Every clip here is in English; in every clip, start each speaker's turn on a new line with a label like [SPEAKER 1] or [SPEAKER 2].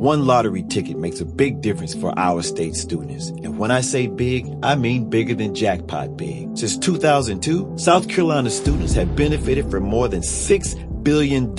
[SPEAKER 1] one lottery ticket makes a big difference for our state students. And when I say big, I mean bigger than jackpot big. Since 2002, South Carolina students have benefited from more than $6 billion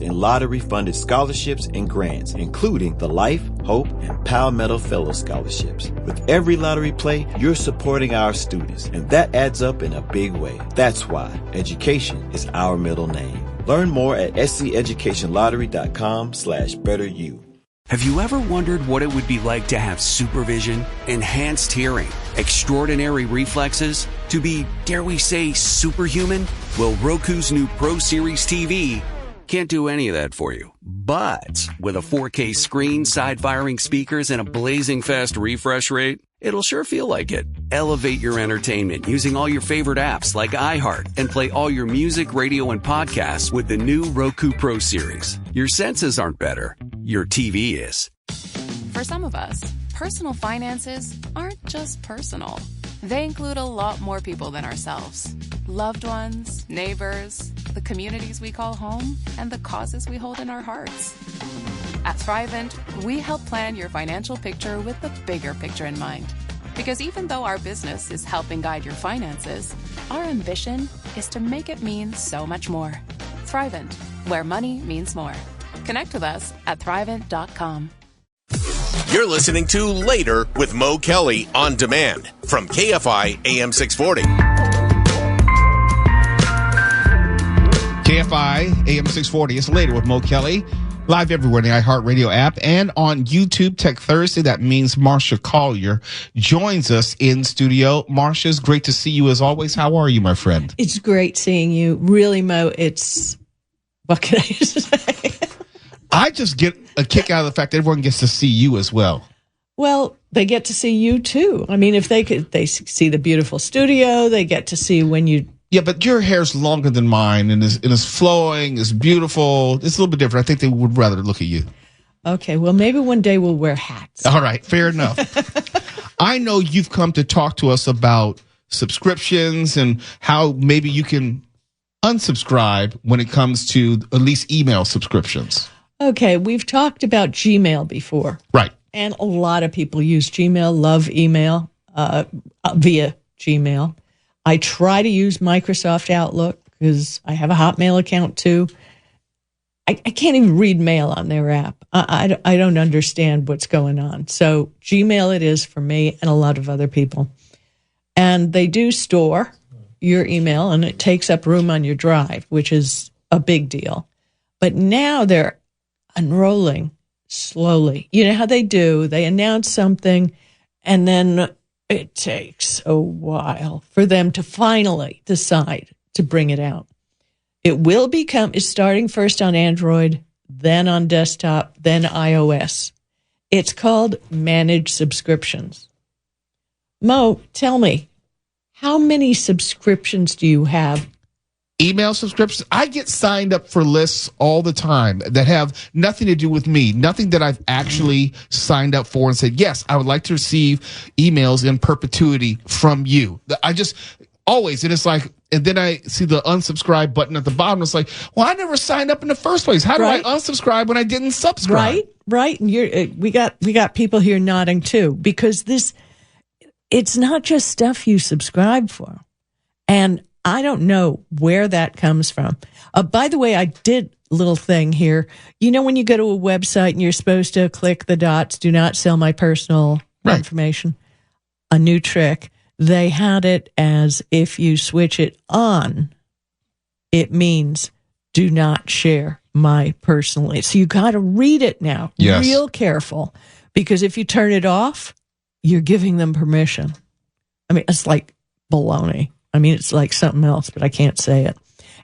[SPEAKER 1] in lottery-funded scholarships and grants, including the Life, Hope, and Palmetto Fellow Scholarships. With every lottery play, you're supporting our students, and that adds up in a big way. That's why education is our middle name. Learn more at sceducationlottery.com/betteryou.
[SPEAKER 2] Have you ever wondered what it would be like to have supervision, enhanced hearing, extraordinary reflexes, to be, dare we say, superhuman? Well, Roku's new Pro Series TV can't do any of that for you. But with a 4K screen, side-firing speakers, and a blazing fast refresh rate, it'll sure feel like it. Elevate your entertainment using all your favorite apps like iHeart and play all your music, radio, and podcasts with the new Roku Pro Series. Your senses aren't better. Your TV is.
[SPEAKER 3] For some of us, personal finances aren't just personal. They include a lot more people than ourselves. Loved ones, neighbors, the communities we call home, and the causes we hold in our hearts. At Thrivent, we help plan your financial picture with the bigger picture in mind. Because even though our business is helping guide your finances, our ambition is to make it mean so much more. Thrivent, where money means more. Connect with us at Thrivent.com.
[SPEAKER 4] You're listening to Later with Mo Kelly on demand from KFI AM 640.
[SPEAKER 5] KFI AM 640. It's Later with Mo Kelly. Live everywhere in the iHeartRadio app and on YouTube Tech Thursday. That means Marsha Collier joins us in studio. Marsha, it's great to see you as always. How are you, my friend?
[SPEAKER 6] It's great seeing you. Really, Mo, it's... What can I say?
[SPEAKER 5] I just get a kick out of the fact that everyone gets to see you as well.
[SPEAKER 6] Well, they get to see you too. I mean, if they see the beautiful studio, they get to see when you...
[SPEAKER 5] Yeah, but your hair's longer than mine and is flowing, is beautiful. It's a little bit different. I think they would rather look at you.
[SPEAKER 6] Okay, well, maybe one day we'll wear hats.
[SPEAKER 5] All right, fair enough. I know you've come to talk to us about subscriptions and how maybe you can unsubscribe when it comes to at least email subscriptions.
[SPEAKER 6] Okay, we've talked about Gmail before.
[SPEAKER 5] Right.
[SPEAKER 6] And a lot of people use Gmail, love email via Gmail. I try to use Microsoft Outlook because I have a Hotmail account too. I can't even read mail on their app. I don't understand what's going on. So Gmail it is for me and a lot of other people. And they do store your email and it takes up room on your drive, which is a big deal. But now they're unrolling slowly. You know how they do? They announce something and then it takes a while for them to finally decide to bring it out. It will become, it's starting first on Android, then on desktop, then iOS. It's called Managed Subscriptions. Mo, tell me, how many subscriptions do you have?
[SPEAKER 5] Email subscriptions. I get signed up for lists all the time that have nothing to do with me, nothing that I've actually signed up for and said, yes, I would like to receive emails in perpetuity from you. I just always, and it's like, and then I see the unsubscribe button at the bottom. It's like, well, I never signed up in the first place. How do I unsubscribe when I didn't subscribe?
[SPEAKER 6] Right. And we got people here nodding too, because it's not just stuff you subscribe for. And I don't know where that comes from. By the way, I did a little thing here. You know, when you go to a website and you're supposed to click the dots, do not sell my personal information. A new trick. They had it as if you switch it on, it means do not share my personal. So you got to read it now.
[SPEAKER 5] Yes.
[SPEAKER 6] Real careful, because if you turn it off, you're giving them permission. I mean, it's like baloney. I mean, it's like something else, but I can't say it.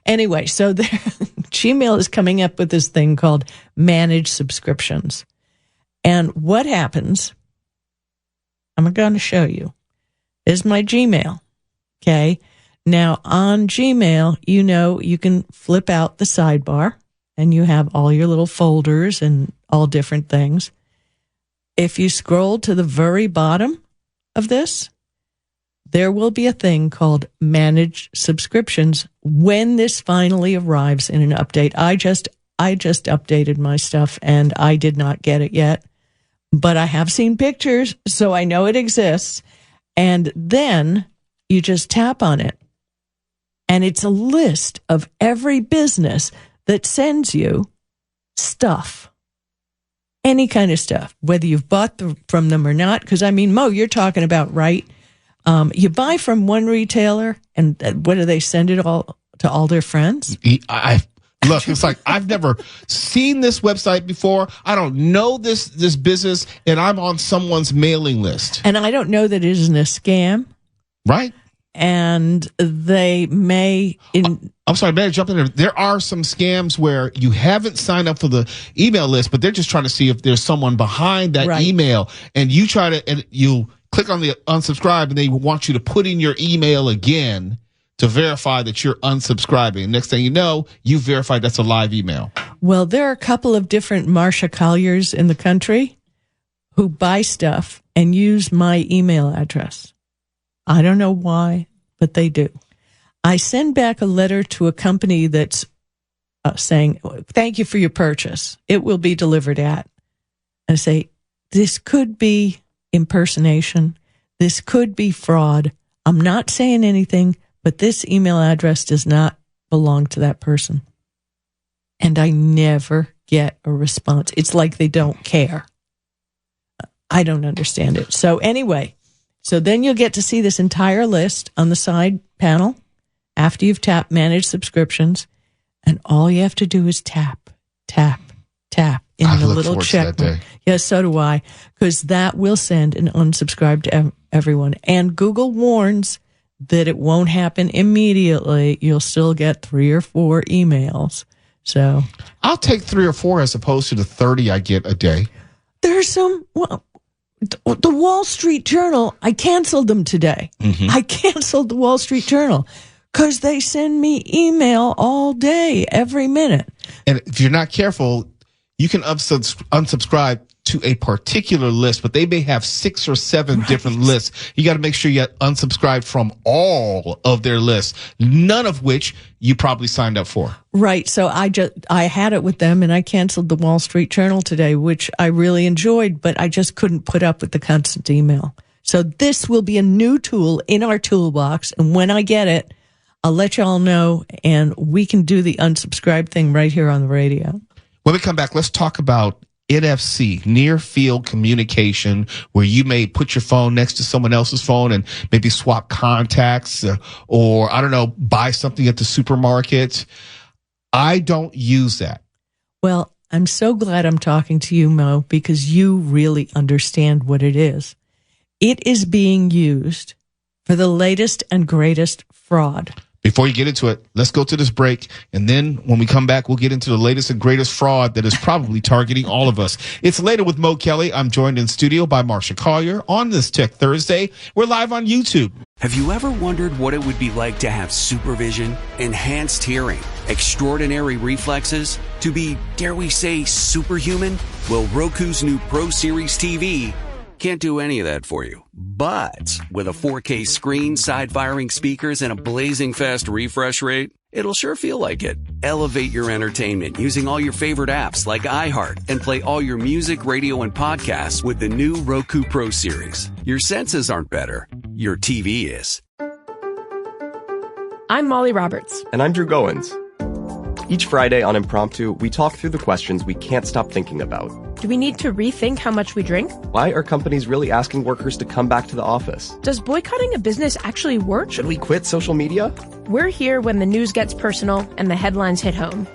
[SPEAKER 6] Anyway, so Gmail is coming up with this thing called Managed Subscriptions. And what happens, I'm going to show you, is my Gmail. Okay. Now on Gmail, you know, you can flip out the sidebar and you have all your little folders and all different things. If you scroll to the very bottom of this, there will be a thing called Managed Subscriptions when this finally arrives in an update. I just updated my stuff and I did not get it yet, but I have seen pictures, so I know it exists. And then you just tap on it, and it's a list of every business that sends you stuff, any kind of stuff, whether you've bought from them or not. Because, I mean, Mo, you're talking about, right? You buy from one retailer, and what do they send it all to all their friends?
[SPEAKER 5] Look, it's like I've never seen this website before. I don't know this business, and I'm on someone's mailing list.
[SPEAKER 6] And I don't know that it isn't a scam.
[SPEAKER 5] Right.
[SPEAKER 6] And they may...
[SPEAKER 5] I'm sorry, may I jump in there? There are some scams where you haven't signed up for the email list, but they're just trying to see if there's someone behind that email. And you you click on the unsubscribe, and they want you to put in your email again to verify that you're unsubscribing. Next thing you know, you verified that's a live email. Well,
[SPEAKER 6] there are a couple of different Marsha Colliers in the country who buy stuff and use my email address. I don't know why, but they do. I send back a letter to a company that's saying, thank you for your purchase. It will be delivered at. And I say, this could be impersonation. This could be fraud. I'm not saying anything, but this email address does not belong to that person. And I never get a response. It's like they don't care. I don't understand it. So anyway, so then you'll get to see this entire list on the side panel after you've tapped Manage Subscriptions. And all you have to do is tap, tap, tap in the little check mark. Yes, so do I, because that will send an unsubscribe to everyone. And Google warns that it won't happen immediately. You'll still get 3 or 4 emails. So
[SPEAKER 5] I'll take 3 or 4 as opposed to the 30 I get a day.
[SPEAKER 6] There's some, well, the Wall Street Journal, I canceled them today. Mm-hmm. I canceled the Wall Street Journal because they send me email all day, every minute.
[SPEAKER 5] And if you're not careful, you can unsubscribe to a particular list, but they may have 6 or 7 different lists. You got to make sure you unsubscribe from all of their lists, none of which you probably signed up for.
[SPEAKER 6] Right. So I had it with them, and I canceled the Wall Street Journal today, which I really enjoyed, but I just couldn't put up with the constant email. So this will be a new tool in our toolbox, and when I get it, I'll let y'all know, and we can do the unsubscribe thing right here on the radio.
[SPEAKER 5] When we come back, let's talk about NFC, near field communication, where you may put your phone next to someone else's phone and maybe swap contacts or I don't know, buy something at the supermarket. I don't use that.
[SPEAKER 6] Well, I'm so glad I'm talking to you, Mo, because you really understand what it is. It is being used for the latest and greatest fraud.
[SPEAKER 5] Before you get into it, let's go to this break. And then when we come back, we'll get into the latest and greatest fraud that is probably targeting all of us. It's Later with Mo Kelly. I'm joined in studio by Marsha Collier on this Tech Thursday. We're live on YouTube.
[SPEAKER 2] Have you ever wondered what it would be like to have supervision, enhanced hearing, extraordinary reflexes, to be, dare we say, superhuman? Well, Roku's new Pro Series TV can't do any of that for you. But with a 4K screen, side-firing speakers, and a blazing fast refresh rate, it'll sure feel like it. Elevate your entertainment using all your favorite apps like iHeart and play all your music, radio, and podcasts with the new Roku Pro Series. Your senses aren't better. Your TV is.
[SPEAKER 7] I'm Molly Roberts.
[SPEAKER 8] And I'm Drew Goins. Each Friday on Impromptu, we talk through the questions we can't stop thinking about.
[SPEAKER 7] Do we need to rethink how much we drink?
[SPEAKER 8] Why are companies really asking workers to come back to the office?
[SPEAKER 7] Does boycotting a business actually work?
[SPEAKER 8] Should we quit social media?
[SPEAKER 7] We're here when the news gets personal and the headlines hit home.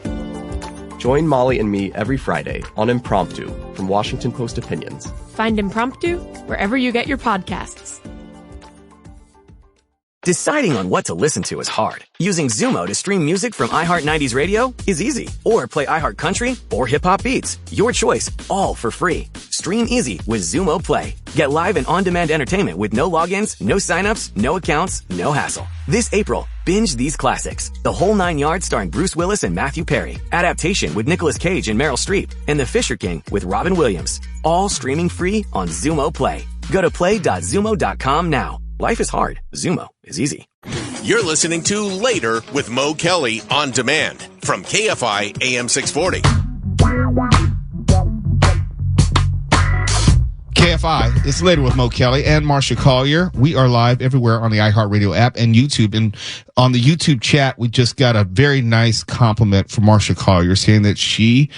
[SPEAKER 8] Join Molly and me every Friday on Impromptu from Washington Post Opinions.
[SPEAKER 7] Find Impromptu wherever you get your podcasts.
[SPEAKER 9] Deciding on what to listen to is hard. Using Zumo to stream music from iHeart 90s Radio is easy. Or play iHeart Country or Hip Hop Beats. Your choice, all for free. Stream easy with Zumo Play. Get live and on-demand entertainment with no logins, no signups, no accounts, no hassle. This April, binge these classics. The Whole 9 Yards starring Bruce Willis and Matthew Perry. Adaptation with Nicolas Cage and Meryl Streep. And The Fisher King with Robin Williams. All streaming free on Zumo Play. Go to play.zumo.com now. Life is hard. Zumo is easy.
[SPEAKER 4] You're listening to Later with Mo Kelly on demand from KFI AM 640.
[SPEAKER 5] KFI, it's Later with Mo Kelly and Marsha Collier. We are live everywhere on the iHeartRadio app and YouTube. And on the YouTube chat, we just got a very nice compliment from Marsha Collier saying that she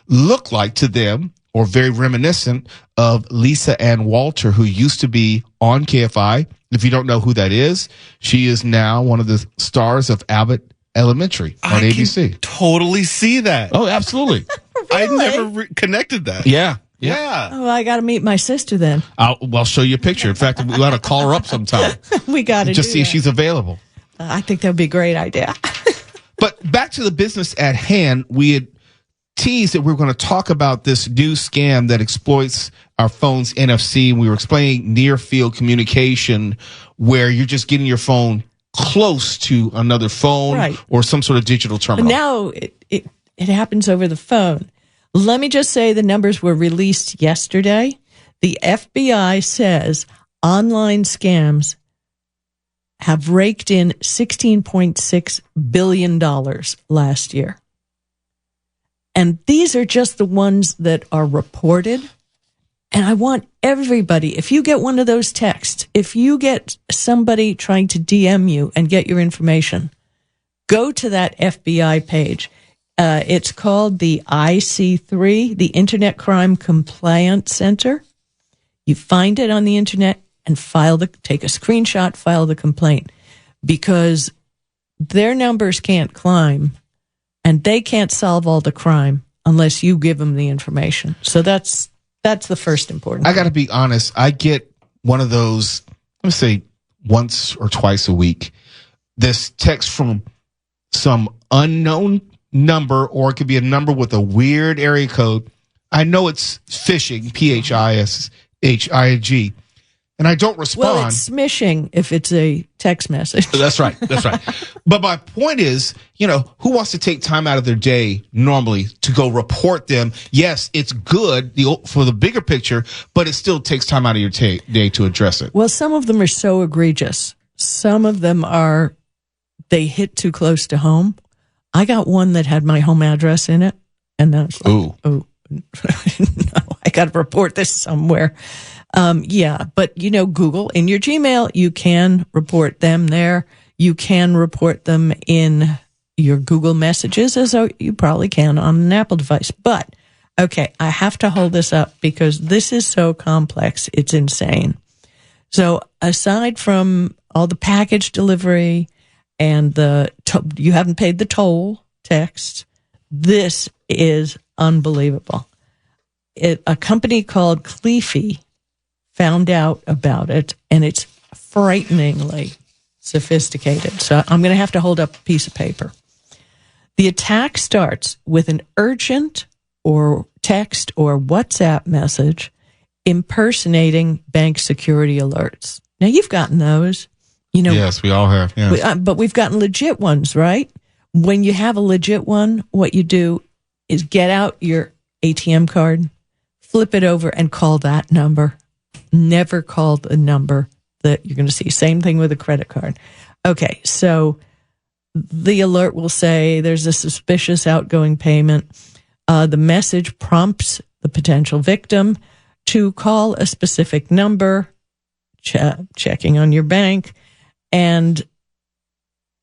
[SPEAKER 5] looked like to them, or very reminiscent of Lisa Ann Walter, who used to be on KFI. If you don't know who that is, she is now one of the stars of Abbott Elementary on ABC.
[SPEAKER 10] Can totally see that.
[SPEAKER 5] Oh, absolutely.
[SPEAKER 6] Really?
[SPEAKER 10] I never connected that.
[SPEAKER 5] Yeah.
[SPEAKER 6] Oh, I got to meet my sister then.
[SPEAKER 5] I'll show you a picture. In fact, we ought to call her up sometime.
[SPEAKER 6] We got to
[SPEAKER 5] just see if she's available.
[SPEAKER 6] I think that would be a great idea.
[SPEAKER 5] But back to the business at hand, we had teased that we were going to talk about this new scam that exploits our phone's NFC. And we were explaining near field communication, where you're just getting your phone close to another phone or some sort of digital terminal.
[SPEAKER 6] But now it happens over the phone. Let me just say the numbers were released yesterday. The FBI says online scams have raked in $16.6 billion last year. And these are just the ones that are reported. And I want everybody, if you get one of those texts, if you get somebody trying to DM you and get your information, go to that FBI page. It's called the IC3, the Internet Crime Compliance Center. You find it on the internet and take a screenshot, file the complaint, because their numbers can't climb and they can't solve all the crime unless you give them the information. So that's the first important thing.
[SPEAKER 5] I got to be honest. I get one of those, let's say once or twice a week, this text from some unknown number, or it could be a number with a weird area code. I know it's phishing, PHISHING, and I don't respond.
[SPEAKER 6] Well, it's smishing if it's a text message.
[SPEAKER 5] That's right. But my point is, who wants to take time out of their day normally to go report them? Yes, it's good for the bigger picture, but it still takes time out of your day to address it.
[SPEAKER 6] Well, some of them are so egregious. Some of them they hit too close to home. I got one that had my home address in it, and then no, I got to report this somewhere. But Google, in your Gmail, you can report them there. You can report them in your Google Messages, as you probably can on an Apple device. But, okay, I have to hold this up because this is so complex. It's insane. So aside from all the package delivery and you haven't paid the toll text, this is unbelievable. A company called Collier found out about it, and it's frighteningly sophisticated. So I'm going to have to hold up a piece of paper. The attack starts with an urgent or text or WhatsApp message impersonating bank security alerts. Now, you've gotten those.
[SPEAKER 5] Yes, we all have. Yes.
[SPEAKER 6] But we've gotten legit ones, right? When you have a legit one, what you do is get out your ATM card, flip it over, and call that number. Never call the number that you're going to see. Same thing with a credit card. Okay, so the alert will say there's a suspicious outgoing payment. The message prompts the potential victim to call a specific number, checking on your bank. And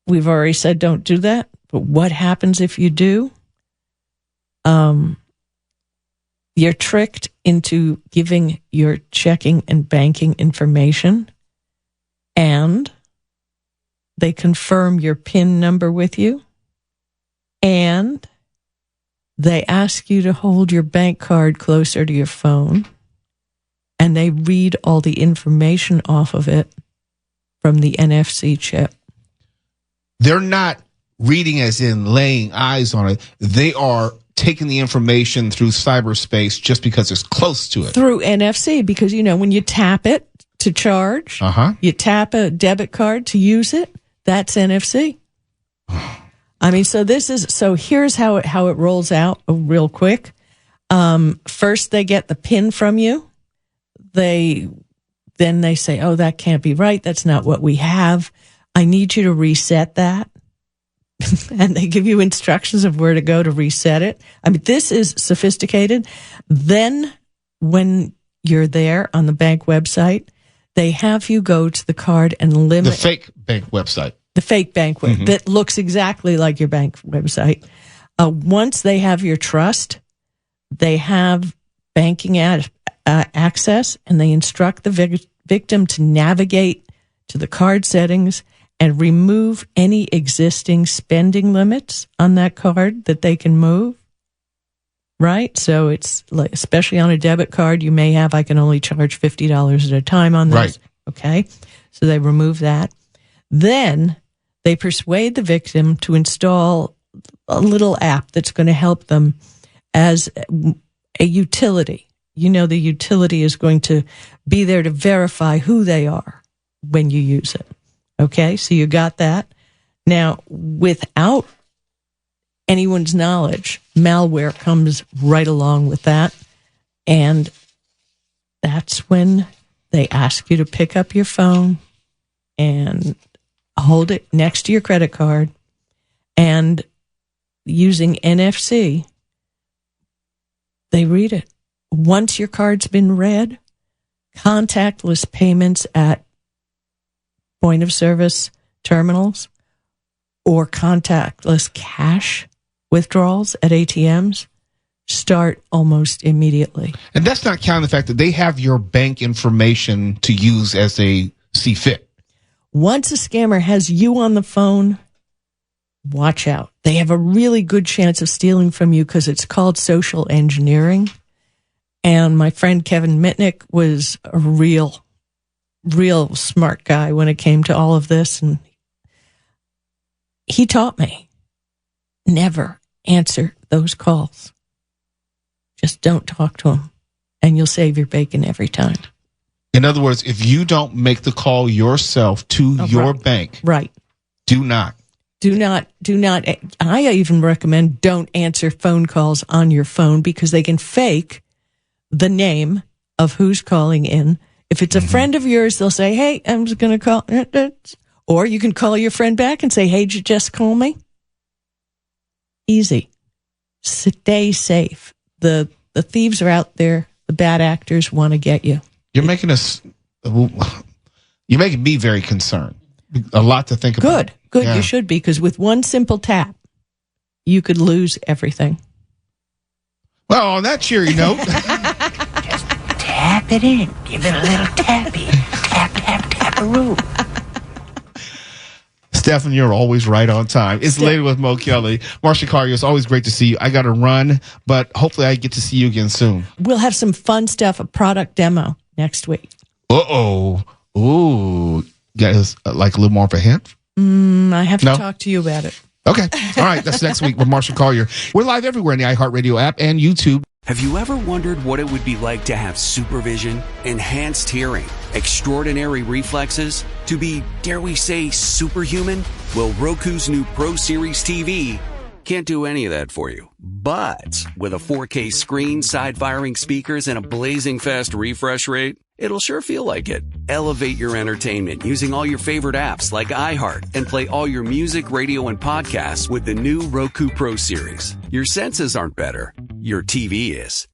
[SPEAKER 6] we've already said don't do that. But what happens if you do? You're tricked into giving your checking and banking information, and they confirm your PIN number with you, and they ask you to hold your bank card closer to your phone, and they read all the information off of it from the NFC chip.
[SPEAKER 5] They're not reading as in laying eyes on it. They are taking the information through cyberspace just because it's close to it.
[SPEAKER 6] Through NFC, because, when you tap it to charge, you tap a debit card to use it, that's NFC. So here's how it rolls out real quick. First, they get the PIN from you. Then they say, oh, that can't be right. That's not what we have. I need you to reset that. And they give you instructions of where to go to reset it. I mean, this is sophisticated. Then when you're there on the bank website, they have you go to the card and limit.
[SPEAKER 5] The fake bank website.
[SPEAKER 6] The fake bank website that looks exactly like your bank website. Once they have your trust, they have banking access, and they instruct the victim to navigate to the card settings and remove any existing spending limits on that card that they can move. Right? So it's like, especially on a debit card, you may have, I can only charge $50 at a time on this.
[SPEAKER 5] Right.
[SPEAKER 6] Okay. So they remove that. Then they persuade the victim to install a little app that's going to help them as a utility. You know, the utility is going to be there to verify who they are when you use it. Okay, so you got that. Now, without anyone's knowledge, malware comes right along with that. And that's when they ask you to pick up your phone and hold it next to your credit card. And using NFC, they read it. Once your card's been read, contactless payments at point of service terminals or contactless cash withdrawals at ATMs start almost immediately.
[SPEAKER 5] And that's not counting the fact that they have your bank information to use as they see fit.
[SPEAKER 6] Once a scammer has you on the phone, watch out. They have a really good chance of stealing from you because it's called social engineering. And my friend Kevin Mitnick was a real smart guy when it came to all of this. And he taught me, never answer those calls. Just don't talk to them, and you'll save your bacon every time.
[SPEAKER 5] In other words, if you don't make the call yourself to your bank,
[SPEAKER 6] right,
[SPEAKER 5] do not. I even recommend don't answer phone calls on your phone because they can fake the name of who's calling in. If it's a friend of yours, they'll say, hey, I'm just going to call. Or you can call your friend back and say, hey, did you just call me? Easy. Stay safe. The thieves are out there. The bad actors want to get you. You're making me very concerned. A lot to think about.
[SPEAKER 6] Good. Yeah. You should be, because with one simple tap, you could lose everything.
[SPEAKER 5] Well, on that cheery note,
[SPEAKER 11] just tap it in. Give it a little tappy. Tap, tap, tap-a-roo.
[SPEAKER 5] Stefan, you're always right on time. It's Later with Mo Kelly. Marsha, Collier, it's always great to see you. I got to run, but hopefully I get to see you again soon.
[SPEAKER 6] We'll have some fun stuff, a product demo next week.
[SPEAKER 5] Uh-oh. Ooh. Guys, like a little more of a hint?
[SPEAKER 6] I have to talk to you about it.
[SPEAKER 5] Okay. All right. That's next week with Marsha Collier. We're live everywhere in the iHeartRadio app and YouTube.
[SPEAKER 2] Have you ever wondered what it would be like to have supervision, enhanced hearing, extraordinary reflexes, to be, dare we say, superhuman? Well, Roku's new Pro Series TV can't do any of that for you. But with a 4K screen, side-firing speakers, and a blazing fast refresh rate, it'll sure feel like it. Elevate your entertainment using all your favorite apps like iHeart and play all your music, radio, and podcasts with the new Roku Pro Series. Your senses aren't better. Your TV is.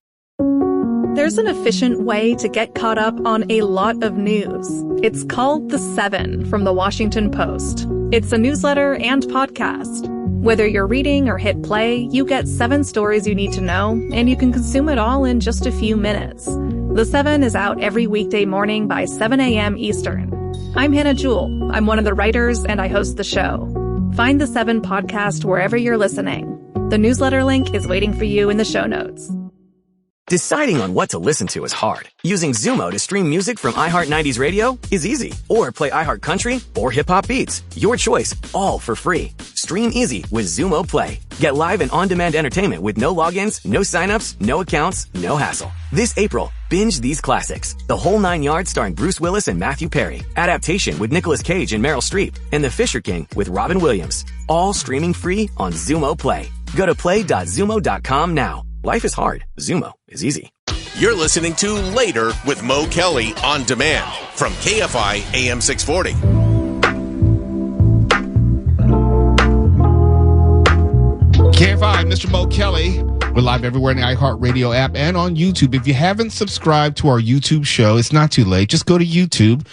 [SPEAKER 12] There's an efficient way to get caught up on a lot of news. It's called The 7 from The Washington Post. It's a newsletter and podcast. Whether you're reading or hit play, you get 7 stories you need to know, and you can consume it all in just a few minutes. The 7 is out every weekday morning by 7 a.m. Eastern. I'm Hannah Jewell. I'm one of the writers, and I host the show. Find The 7 podcast wherever you're listening. The newsletter link is waiting for you in the show notes.
[SPEAKER 9] Deciding on what to listen to is hard. Using Zumo to stream music from iHeart 90s Radio is easy. Or play iHeart Country or Hip Hop Beats. Your choice, all for free. Stream easy with Zumo Play. Get live and on-demand entertainment with no logins, no signups, no accounts, no hassle. This April, binge these classics. The Whole 9 Yards starring Bruce Willis and Matthew Perry. Adaptation with Nicolas Cage and Meryl Streep. And The Fisher King with Robin Williams. All streaming free on Zumo Play. Go to play.zumo.com now. Life is hard. Zumo is easy.
[SPEAKER 4] You're listening to Later with Mo Kelly on demand from KFI AM 640.
[SPEAKER 5] KFI, Mr. Mo Kelly. We're live everywhere in the iHeartRadio app and on YouTube. If you haven't subscribed to our YouTube show, it's not too late. Just go to YouTube,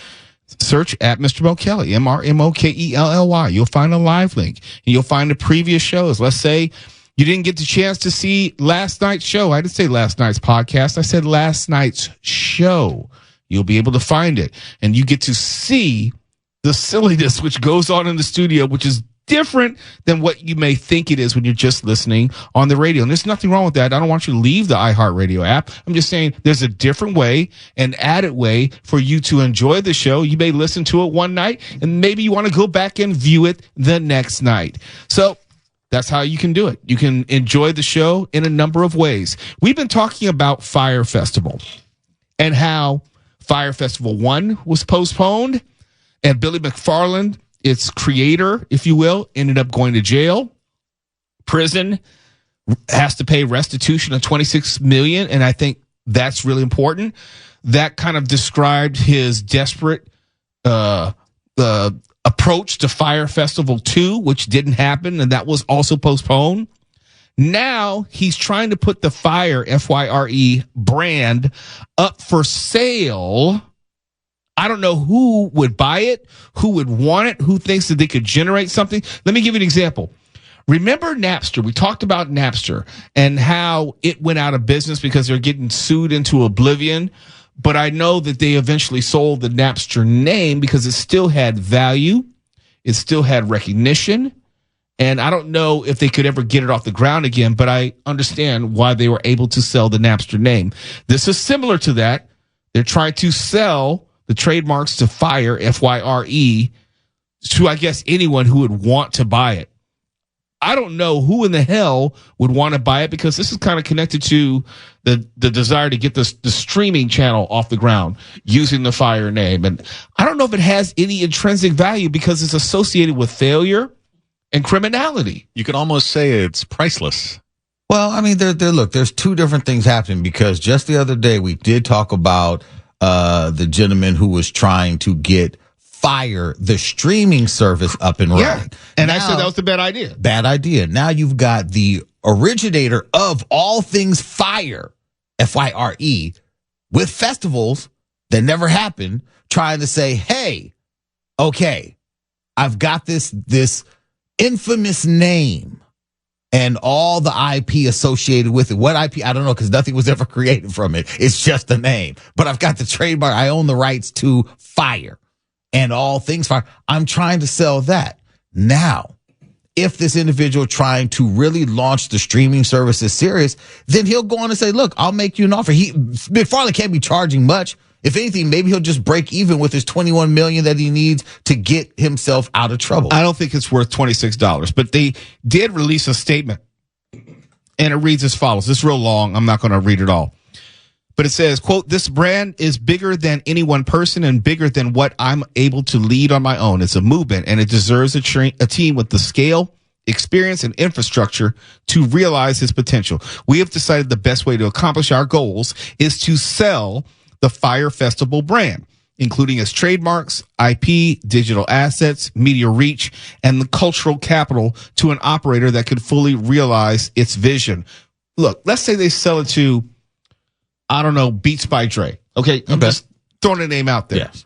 [SPEAKER 5] search at Mr. Mo Kelly, MrMokelly. You'll find a live link, and you'll find the previous shows. Let's say you didn't get the chance to see last night's show. I didn't say last night's podcast. I said last night's show. You'll be able to find it, and you get to see the silliness which goes on in the studio, which is different than what you may think it is when you're just listening on the radio. And there's nothing wrong with that. I don't want you to leave the iHeartRadio app. I'm just saying there's a different way, an added way for you to enjoy the show. You may listen to it one night, and maybe you want to go back and view it the next night. So that's how you can do it. You can enjoy the show in a number of ways. We've been talking about Fyre Festival and how Fyre Festival 1 was postponed, and Billy McFarland, its creator, if you will, ended up going to jail, prison, has to pay restitution of $26 million, and I think that's really important. That kind of described his desperate approach to Fyre Festival 2, which didn't happen, and that was also postponed. Now he's trying to put the Fyre, Fyre, brand up for sale. I don't know who would buy it, who would want it, who thinks that they could generate something. Let me give you an example. Remember Napster? We talked about Napster and how it went out of business because they're getting sued into oblivion. But I know that they eventually sold the Napster name because it still had value. It still had recognition. And I don't know if they could ever get it off the ground again, but I understand why they were able to sell the Napster name. This is similar to that. They're trying to sell the trademarks to Fyre, Fyre, to, I guess, anyone who would want to buy it. I don't know who in the hell would want to buy it because this is kind of connected to the desire to get the streaming channel off the ground using the Fyre name. And I don't know if it has any intrinsic value because it's associated with failure and criminality.
[SPEAKER 10] You could almost say it's priceless.
[SPEAKER 13] Well, I mean, look, there's two different things happening because just the other day we did talk about the gentleman who was trying to get Fyre, the streaming service, up and running.
[SPEAKER 5] Yeah, and now, I said that was a bad idea.
[SPEAKER 13] Bad idea. Now you've got the originator of all things Fyre, Fyre, with festivals that never happened, trying to say, hey, okay, I've got this infamous name and all the IP associated with it. What IP? I don't know, because nothing was ever created from it. It's just a name. But I've got the trademark. I own the rights to Fyre and all things Fyre. I'm trying to sell that. Now, if this individual trying to really launch the streaming service is serious, then he'll go on and say, look, I'll make you an offer. McFarlane can't be charging much. If anything, maybe he'll just break even with his $21 million that he needs to get himself out of trouble.
[SPEAKER 5] I don't think it's worth $26, but they did release a statement, and it reads as follows. It's real long. I'm not going to read it all. But it says, quote, this brand is bigger than any one person and bigger than what I'm able to lead on my own. It's a movement, and it deserves a team with the scale, experience, and infrastructure to realize its potential. We have decided the best way to accomplish our goals is to sell the Fyre Festival brand, including its trademarks, IP, digital assets, media reach, and the cultural capital to an operator that could fully realize its vision. Look, let's say they sell it to, I don't know, Beats by Dre. Okay, I'm just throwing a name out there.
[SPEAKER 13] Yes.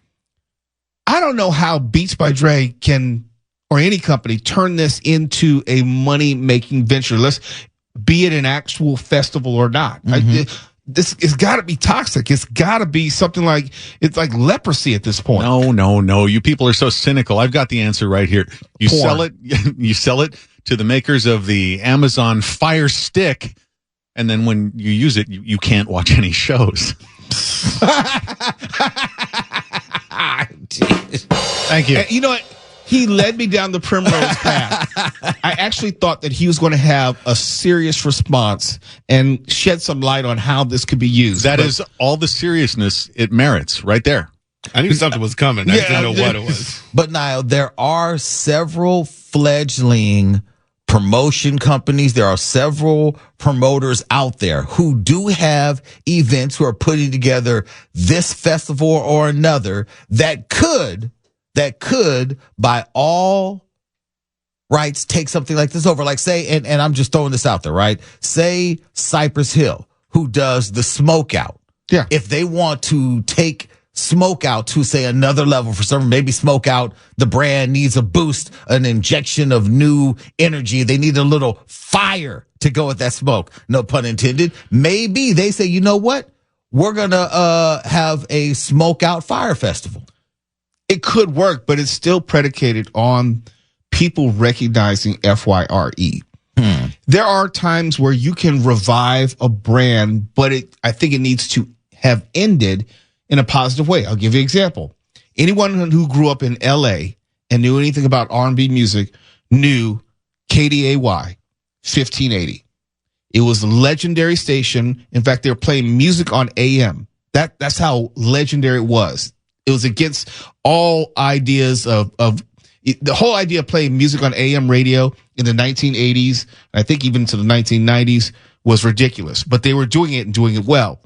[SPEAKER 5] I don't know how Beats by Dre can, or any company, turn this into a money-making venture. Let's be it an actual festival or not. Mm-hmm. It's got to be toxic. It's got to be something like, it's like leprosy at this point.
[SPEAKER 10] No. You people are so cynical. I've got the answer right here. You sell it to the makers of the Amazon Fire Stick, and then when you use it, you can't watch any shows. Thank you.
[SPEAKER 5] And you know what? He led me down the primrose path. I actually thought that he was going to have a serious response and shed some light on how this could be used.
[SPEAKER 10] That is all the seriousness it merits right there.
[SPEAKER 14] I knew something was coming. I just didn't know what it was.
[SPEAKER 13] But Niall, there are several fledgling promotion companies. There are several promoters out there who do have events, who are putting together this festival or another that could, by all rights take something like this over? Like say, and I'm just throwing this out there, right? Say Cypress Hill, who does the smoke out.
[SPEAKER 5] Yeah.
[SPEAKER 13] If they want to take smoke out to say another level for some, maybe smoke out, the brand needs a boost, an injection of new energy. They need a little fire to go with that smoke. No pun intended. Maybe they say, you know what? We're going to have a smoke out fire festival.
[SPEAKER 5] It could work, but it's still predicated on people recognizing FYRE. There are times where you can revive a brand, but I think it needs to have ended in a positive way. I'll give you an example. Anyone who grew up in LA and knew anything about R&B music knew KDAY 1580. It was a legendary station. In fact, they were playing music on AM. That's how legendary it was. It was against all ideas of the whole idea of playing music on AM radio in the 1980s, I think even to the 1990s, was ridiculous. But they were doing it and doing it well.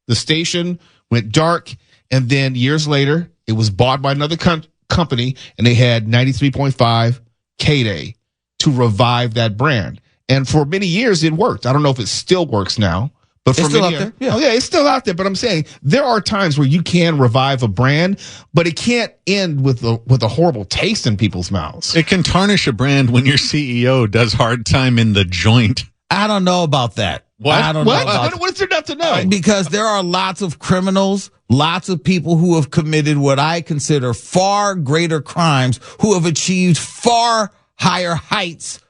[SPEAKER 5] The station went dark, and then years later, it was bought by another company, and they had 93.5 K-Day to revive that brand. And for many years, it worked. I don't know if it still works now. But
[SPEAKER 13] it's still out there.
[SPEAKER 5] Yeah. Oh, yeah, it's still out there. But I'm saying there are times where you can revive a brand, but it can't end with a horrible taste in people's mouths.
[SPEAKER 10] It can tarnish a brand when your CEO does hard time in the joint.
[SPEAKER 13] I don't know about that.
[SPEAKER 5] What?
[SPEAKER 13] I don't know about
[SPEAKER 5] what is there not to know?
[SPEAKER 13] Because there are lots of criminals, lots of people who have committed what I consider far greater crimes, who have achieved far higher heights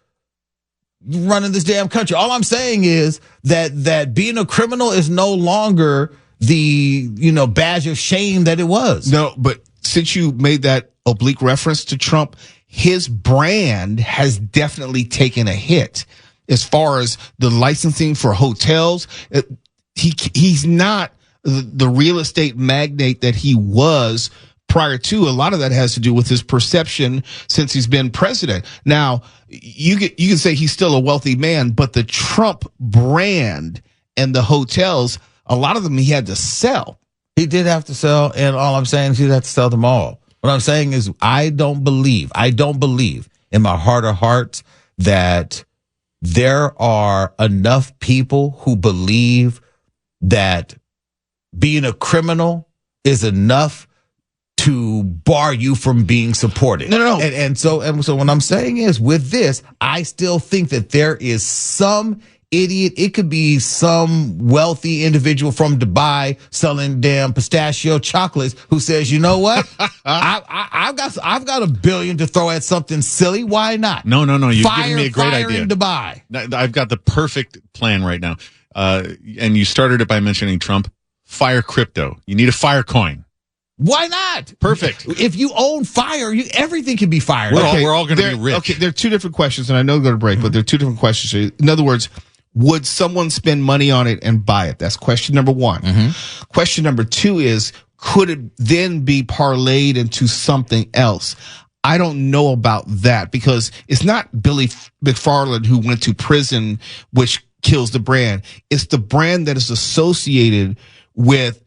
[SPEAKER 13] running this damn country. All I'm saying is that being a criminal is no longer the, badge of shame that it was.
[SPEAKER 5] No, but since you made that oblique reference to Trump, his brand has definitely taken a hit as far as the licensing for hotels. He's not the real estate magnate that he was prior to. A lot of that has to do with his perception since he's been president. Now, you can say he's still a wealthy man, but the Trump brand and the hotels, a lot of them he had to sell.
[SPEAKER 13] He did have to sell, and all I'm saying is he'd have to sell them all. What I'm saying is I don't believe in my heart of hearts that there are enough people who believe that being a criminal is enough to bar you from being supported.
[SPEAKER 5] No.
[SPEAKER 13] And so what I'm saying is with this, I still think that there is some idiot. It could be some wealthy individual from Dubai selling damn pistachio chocolates who says, you know what? I've got $1 billion to throw at something silly. Why not?
[SPEAKER 10] No. You've given me a great
[SPEAKER 13] Fire
[SPEAKER 10] idea.
[SPEAKER 13] in Dubai.
[SPEAKER 10] I've got the perfect plan right now. And you started it by mentioning Trump. Fyre crypto. You need a Fyre coin.
[SPEAKER 13] Why not?
[SPEAKER 10] Perfect.
[SPEAKER 13] If you own Fyre, everything can be fired.
[SPEAKER 10] We're all going to be rich.
[SPEAKER 5] Okay, there are two different questions, and I know we're going to break, but there are two different questions. In other words, would someone spend money on it and buy it? That's question number one. Mm-hmm. Question number two is, could it then be parlayed into something else? I don't know about that because it's not Billy McFarland who went to prison, which kills the brand. It's the brand that is associated with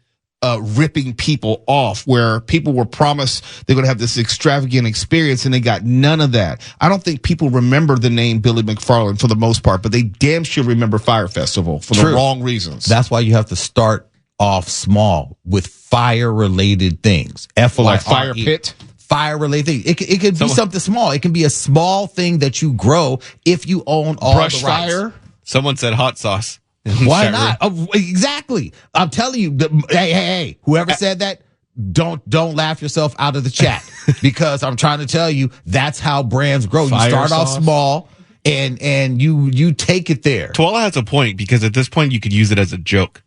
[SPEAKER 5] ripping people off, where people were promised they're going to have this extravagant experience and they got none of that. I don't think people remember the name Billy McFarland for the most part, but they damn sure remember Fyre Festival for the wrong reasons.
[SPEAKER 13] That's why you have to start off small with fire-related things.
[SPEAKER 5] Like fire pit?
[SPEAKER 13] Fire-related things. It could be something small. It can be a small thing that you grow if you own all
[SPEAKER 5] Brush
[SPEAKER 13] the rights.
[SPEAKER 14] Fire? Someone said hot sauce.
[SPEAKER 13] Why not? Exactly. I'm telling you. Hey! Whoever said that, don't laugh yourself out of the chat because I'm trying to tell you that's how brands grow.
[SPEAKER 5] Fire
[SPEAKER 13] you start
[SPEAKER 5] sauce.
[SPEAKER 13] off small and you take it there.
[SPEAKER 14] Twala has a point because at this point you could use it as a joke.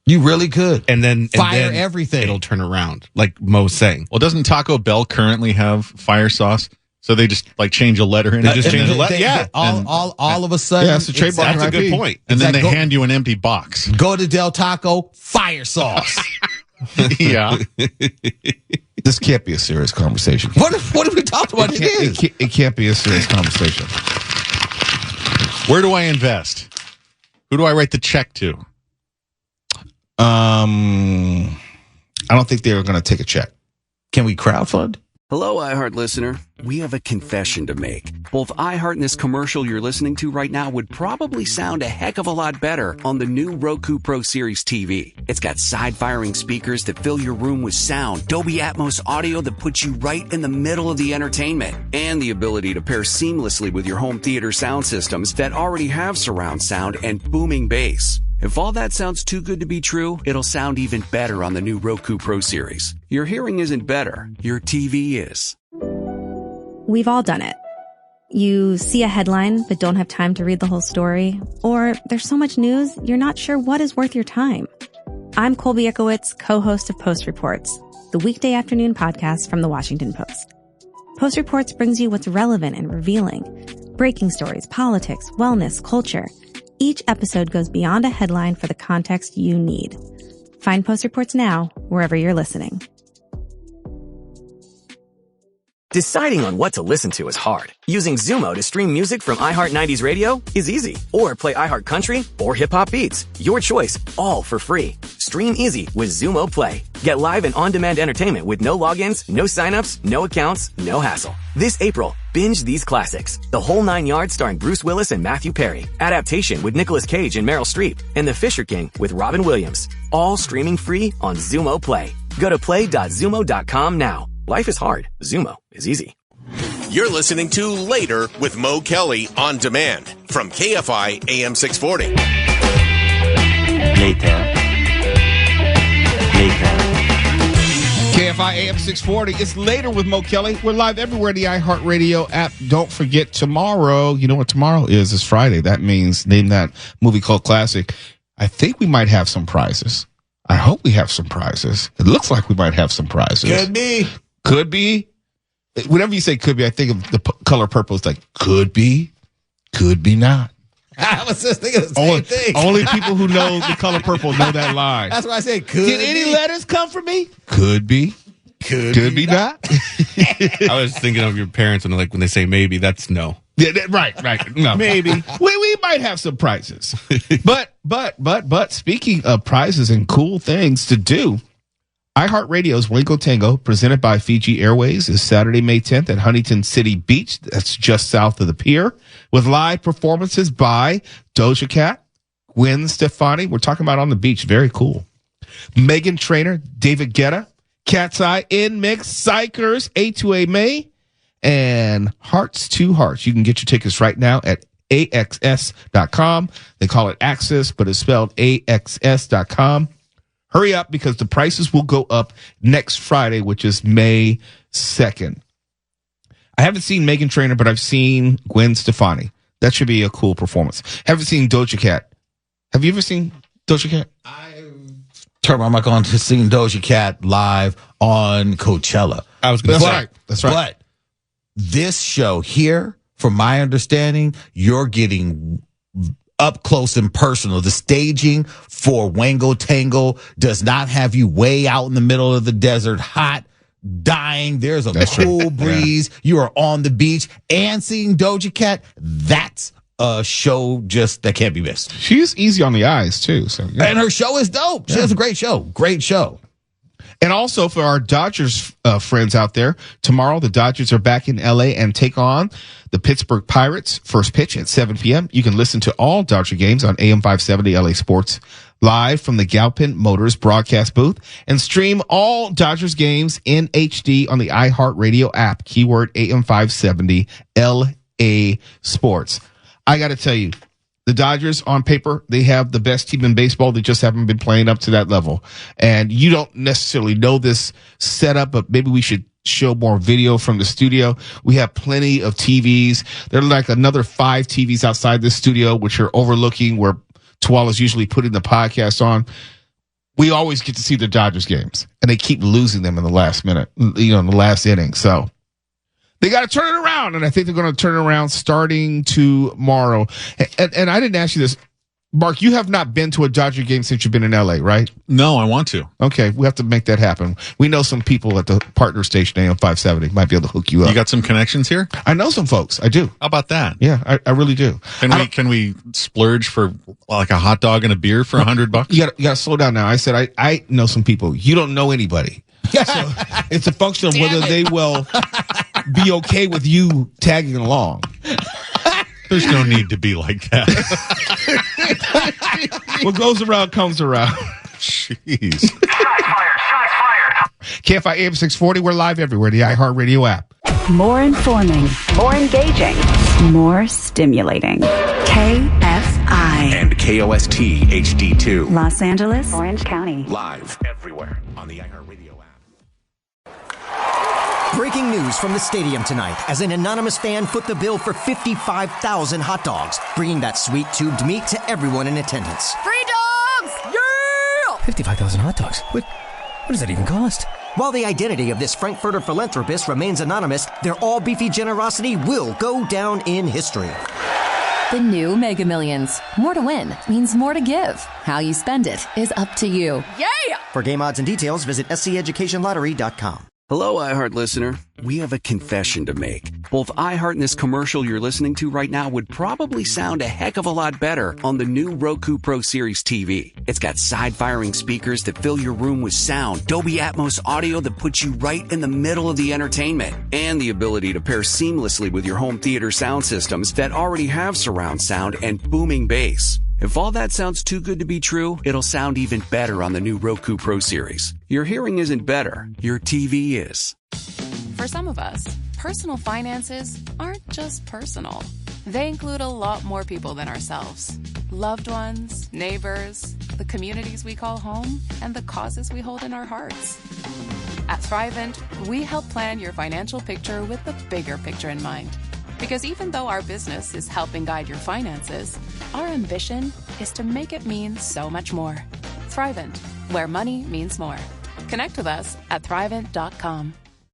[SPEAKER 13] You really could.
[SPEAKER 14] And then
[SPEAKER 13] fire everything.
[SPEAKER 14] It'll turn around, like Mo's saying.
[SPEAKER 10] Well, doesn't Taco Bell currently have Fyre sauce? So they just change a letter in it.
[SPEAKER 14] They just change a letter. Yeah.
[SPEAKER 13] All of a sudden.
[SPEAKER 5] Yeah, it's a trademark.
[SPEAKER 14] That's a good point.
[SPEAKER 10] And then they hand you an empty box.
[SPEAKER 13] Go to Del Taco, Fyre sauce.
[SPEAKER 10] Yeah.
[SPEAKER 5] This can't be a serious conversation.
[SPEAKER 13] What have we talked about?
[SPEAKER 5] It can't be a serious conversation.
[SPEAKER 10] Where do I invest? Who do I write the check to?
[SPEAKER 5] I don't think they're going to take a check.
[SPEAKER 13] Can we crowdfund?
[SPEAKER 2] Hello, iHeart listener. We have a confession to make. Both iHeart and this commercial you're listening to right now would probably sound a heck of a lot better on the new Roku Pro Series TV. It's got side-firing speakers that fill your room with sound, Dolby Atmos audio that puts you right in the middle of the entertainment, and the ability to pair seamlessly with your home theater sound systems that already have surround sound and booming bass. If all that sounds too good to be true, it'll sound even better on the new Roku Pro Series. Your hearing isn't better, your TV is.
[SPEAKER 15] We've all done it. You see a headline but don't have time to read the whole story, or there's so much news you're not sure what is worth your time. I'm Colby Ekowitz, co-host of Post Reports, the weekday afternoon podcast from The Washington Post. Post Reports brings you what's relevant and revealing. Breaking stories, politics, wellness, culture. Each episode goes beyond a headline for the context you need. Find Post Reports now, wherever you're listening.
[SPEAKER 9] Deciding on what to listen to is hard. Using Zumo to stream music from iHeart 90s Radio is easy. Or play iHeart Country or Hip Hop Beats. Your choice, all for free. Stream easy with Zumo Play. Get live and on-demand entertainment with no logins, no signups, no accounts, no hassle. This April, binge these classics. The Whole 9 Yards starring Bruce Willis and Matthew Perry. Adaptation with Nicolas Cage and Meryl Streep. And The Fisher King with Robin Williams. All streaming free on Zumo Play. Go to play.zumo.com now. Life is hard. Zumo is easy.
[SPEAKER 4] You're listening to Later with Mo Kelly on demand from KFI AM 640.
[SPEAKER 13] Later.
[SPEAKER 5] KFI AM 640. It's Later with Mo Kelly. We're live everywhere in the iHeartRadio app. Don't forget tomorrow. You know what tomorrow is? It's Friday. That means name that movie called Classic. I think we might have some prizes. I hope we have some prizes. It looks like we might have some prizes.
[SPEAKER 13] Could be.
[SPEAKER 5] Could be. Whenever you say could be, I think of the color purple. It's like, could be not.
[SPEAKER 13] I was just thinking the same thing.
[SPEAKER 5] Only people who know the color purple know that line.
[SPEAKER 13] That's why I said could
[SPEAKER 5] Did any letters come from me? Could be. Could be not.
[SPEAKER 14] I was thinking of your parents when they say maybe, that's no.
[SPEAKER 5] Yeah, right. No.
[SPEAKER 14] Maybe.
[SPEAKER 5] We might have some prizes. But speaking of prizes and cool things to do, iHeartRadio's Wingo Tango, presented by Fiji Airways, is Saturday, May 10th at Huntington City Beach. That's just south of the pier, with live performances by Doja Cat, Gwen Stefani. We're talking about on the beach. Very cool. Meghan Trainor, David Guetta, Cat's Eye, In Mix, Psychers, A2A May, and Hearts to Hearts. You can get your tickets right now at AXS.com. They call it Access, but it's spelled AXS.com. Hurry up because the prices will go up next Friday, which is May 2nd. I haven't seen Meghan Trainor, but I've seen Gwen Stefani. That should be a cool performance. Haven't seen Doja Cat. Have you ever seen Doja Cat?
[SPEAKER 13] Turn my mic on to sing Doja Cat live on Coachella.
[SPEAKER 14] I was going to say.
[SPEAKER 5] That's right.
[SPEAKER 13] But this show here, from my understanding, you're getting up close and personal. The staging for Wango Tango does not have you way out in the middle of the desert, hot, dying. There's a cool breeze. Yeah. You are on the beach and seeing Doja Cat. That's a show just that can't be missed.
[SPEAKER 5] She's easy on the eyes too. So yeah.
[SPEAKER 13] And her show is dope. She has a great show. Great show.
[SPEAKER 5] And also for our Dodgers friends out there, tomorrow the Dodgers are back in LA and take on the Pittsburgh Pirates. First pitch at 7 p.m. You can listen to all Dodger games on AM 570 LA Sports live from the Galpin Motors broadcast booth and stream all Dodgers games in HD on the iHeartRadio app. Keyword AM 570 LA Sports. I got to tell you, the Dodgers, on paper, they have the best team in baseball. They just haven't been playing up to that level. And you don't necessarily know this setup, but maybe we should show more video from the studio. We have plenty of TVs. There are like another 5 TVs outside the studio, which are overlooking where Tuala's usually putting the podcast on. We always get to see the Dodgers games, and they keep losing them in the last minute, in the last inning. So they got to turn it around, and I think they're going to turn it around starting tomorrow. And I didn't ask you this. Mark, you have not been to a Dodger game since you've been in L.A., right?
[SPEAKER 10] No, I want to.
[SPEAKER 5] Okay, we have to make that happen. We know some people at the partner station, AM 570, might be able to hook you up.
[SPEAKER 10] You got some connections here?
[SPEAKER 5] I know some folks. I do.
[SPEAKER 10] How about that?
[SPEAKER 5] Yeah, I really do.
[SPEAKER 10] Can we splurge for like a hot dog and a beer for $100?
[SPEAKER 5] You got to slow down now. I said I know some people. You don't know anybody. So it's a function of whether they will be okay with you tagging along.
[SPEAKER 10] There's no need to be like that.
[SPEAKER 5] What goes around comes around.
[SPEAKER 10] Jeez.
[SPEAKER 16] Shots fired.
[SPEAKER 5] KFI AM 640. We're live everywhere. The iHeartRadio app.
[SPEAKER 17] More informing, more engaging, more stimulating. KFI.
[SPEAKER 4] And KOST HD2.
[SPEAKER 17] Los Angeles, Orange County.
[SPEAKER 4] Live everywhere on the iHeartRadio app.
[SPEAKER 18] Breaking news from the stadium tonight as an anonymous fan foot the bill for 55,000 hot dogs, bringing that sweet tubed meat to everyone in attendance.
[SPEAKER 19] Free dogs! Yeah!
[SPEAKER 18] 55,000 hot dogs? What does that even cost? While the identity of this Frankfurter philanthropist remains anonymous, their all-beefy generosity will go down in history.
[SPEAKER 20] The new Mega Millions. More to win means more to give. How you spend it is up to you.
[SPEAKER 19] Yeah!
[SPEAKER 18] For game odds and details, visit sceducationlottery.com.
[SPEAKER 2] Hello, iHeart listener. We have a confession to make. Both iHeart and this commercial you're listening to right now would probably sound a heck of a lot better on the new Roku Pro Series TV. It's got side-firing speakers that fill your room with sound, Dolby Atmos audio that puts you right in the middle of the entertainment, and the ability to pair seamlessly with your home theater sound systems that already have surround sound and booming bass. If all that sounds too good to be true, it'll sound even better on the new Roku Pro Series. Your hearing isn't better, your TV is.
[SPEAKER 3] For some of us, personal finances aren't just personal. They include a lot more people than ourselves. Loved ones, neighbors, the communities we call home, and the causes we hold in our hearts. At Thrivent, we help plan your financial picture with the bigger picture in mind. Because even though our business is helping guide your finances, our ambition is to make it mean so much more. Thrivent, where money means more. Connect with us at Thrivent.com.